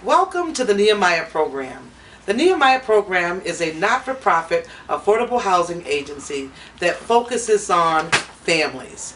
Welcome to the Nehamiah program. The Nehamiah program is a not-for-profit affordable housing agency that focuses on families.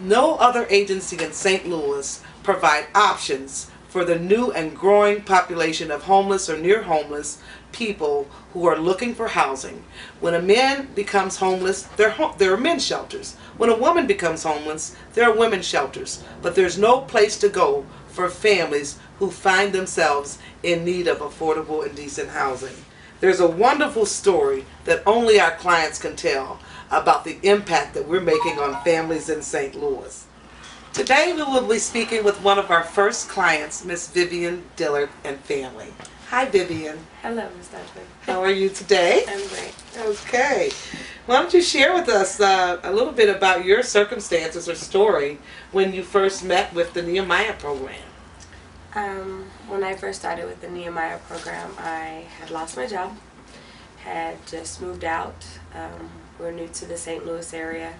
No other agency in St. Louis provide options for the new and growing population of homeless or near homeless people who are looking for housing. When a man becomes homeless, there are men's shelters. When a woman becomes homeless, there are women's shelters. But there's no place to go for families who find themselves in need of affordable and decent housing. There's a wonderful story that only our clients can tell about the impact that we're making on families in St. Louis. Today we will be speaking with one of our first clients, Miss Vivian Dillard and family. Hi, Vivian. Hello, Ms. Dudley. How are you today? I'm great. Okay. Why don't you share with us a little bit about your circumstances or story when you first met with the Nehamiah program? When I first started with the Nehamiah program, I had lost my job, had just moved out. We're new to the St. Louis area,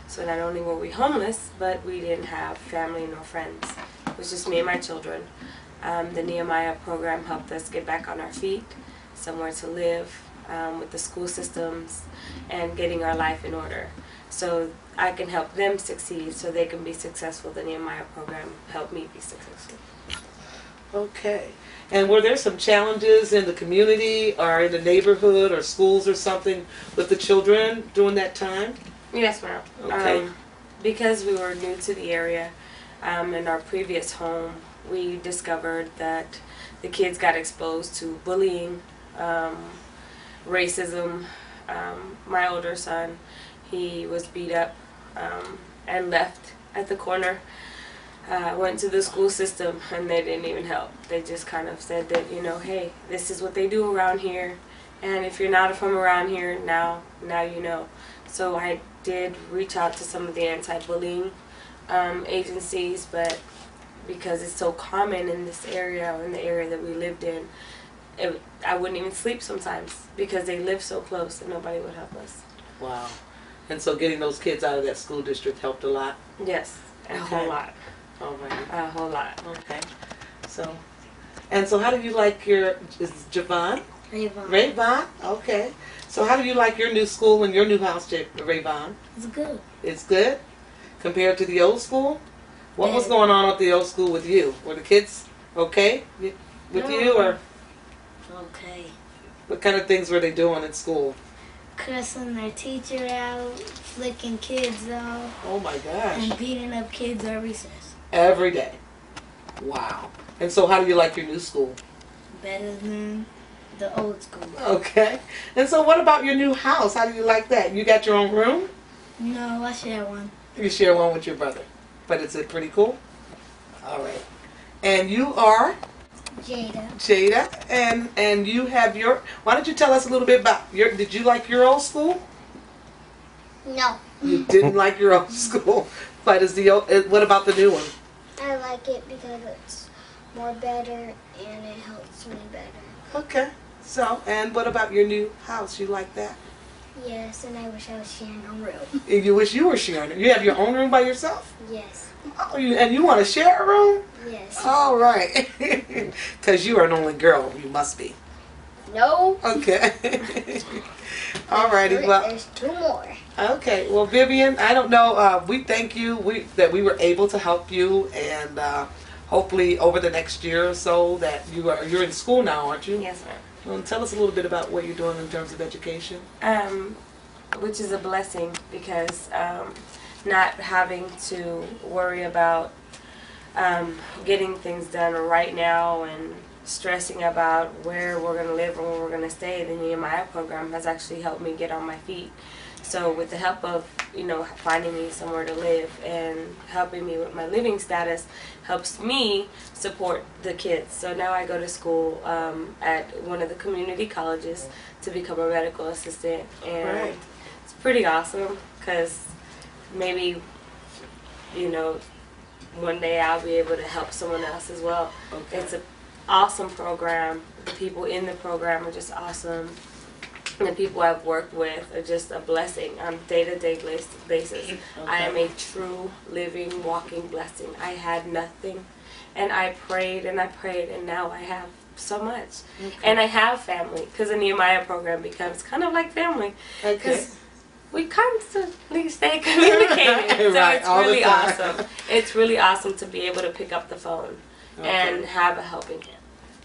so not only were we homeless, but we didn't have family nor friends. It was just me and my children. The Nehamiah program helped us get back on our feet, somewhere to live, with the school systems, and getting our life in order. So I can help them succeed so they can be successful. The Nehamiah program helped me be successful. Okay. And were there some challenges in the community or in the neighborhood or schools or something with the children during that time? Yes, ma'am. Okay. Because we were new to the area, in our previous home, we discovered that the kids got exposed to bullying, racism. My older son, he was beat up and left at the corner. Went to the school system and they didn't even help. They just kind of said that, you know, hey, this is what they do around here, and if you're not from around here, now you know. So I did reach out to some of the anti-bullying agencies, but because it's so common in this area, in the area that we lived in, I wouldn't even sleep sometimes because they lived so close and nobody would help us. Wow. And so getting those kids out of that school district helped a lot? Yes, a whole lot. All right. A whole lot. Okay. So how do you like is Javon? Rayvon. Rayvon? Okay. So how do you like your new school and your new house, Rayvon? It's good. It's good? Compared to the old school? What was going on at the old school with you? Were the kids okay with you, or Okay. what kind of things were they doing at school? Cussing their teacher out, flicking kids off, Oh my gosh. and beating up kids at recess. Every day. Wow. And so how do you like your new school? Better than the old school. Okay. And so what about your new house? How do you like that? You got your own room? No, I share one. You share one with your brother. But is it pretty cool? All right. And you are? Jada. And you have your, why don't you tell us a little bit about did you like your old school? No. You didn't like your old school. But what about the new one? I like it because it's more better and it helps me better. Okay. So, and what about your new house? You like that? Yes, and I wish I was sharing a room. And you wish you were sharing it. You have your own room by yourself? Yes. Oh, and you want to share a room? Yes. All right. Because you are an only girl. You must be. No. Okay. All righty. Well, There's two more. okay. Well, Vivian, I don't know. We thank you that we were able to help you, and hopefully over the next year or so that you're in school now, aren't you? Yes, ma'am. Well, tell us a little bit about what you're doing in terms of education. Which is a blessing because not having to worry about getting things done right now and stressing about where we're going to live and where we're going to stay, the Nehamiah program has actually helped me get on my feet. So with the help of, finding me somewhere to live and helping me with my living status helps me support the kids. So now I go to school at one of the community colleges to become a medical assistant, and Right. it's pretty awesome because maybe, one day I'll be able to help someone else as well. Okay. It's an awesome program. The people in the program are just awesome. and the people I've worked with are just a blessing on a day-to-day basis. Okay. I am a true, living, walking blessing. I had nothing, and I prayed, and now I have so much. Okay. And I have family, because the Nehamiah program becomes kind of like family. Okay. Because we constantly stay communicating. So Right, it's all the really time. awesome. It's really awesome to be able to pick up the phone and have a helping hand.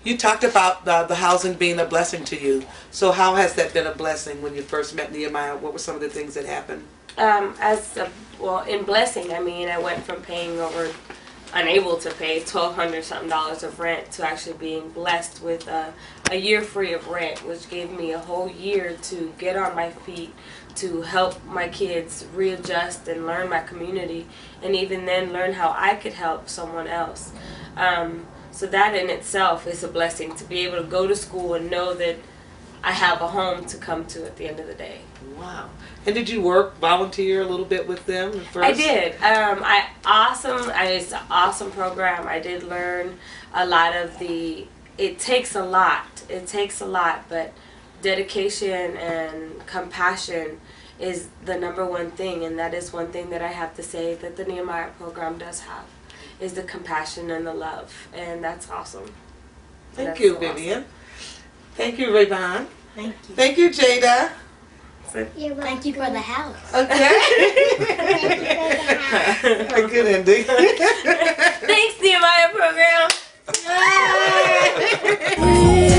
You talked about the housing being a blessing to you. So how has that been a blessing when you first met Nehamiah? What were some of the things that happened? In blessing, I mean, I went from paying unable to pay $1,200 something of rent to actually being blessed with a year free of rent, which gave me a whole year to get on my feet, to help my kids readjust and learn my community, and even then learn how I could help someone else. So that in itself is a blessing, to be able to go to school and know that I have a home to come to at the end of the day. Wow. And did you volunteer a little bit with them at first? I did. It's an awesome program. I did learn a lot of it takes a lot, but dedication and compassion is the number one thing, and that is one thing that I have to say that the Nehamiah program does have, is the compassion and the love, and that's awesome. Thank you, Vivian. Thank you, Rayvon. Thank you. Thank you, Jada. Thank you for the house. Okay. A good ending. Thanks, Nehamiah program. Yay.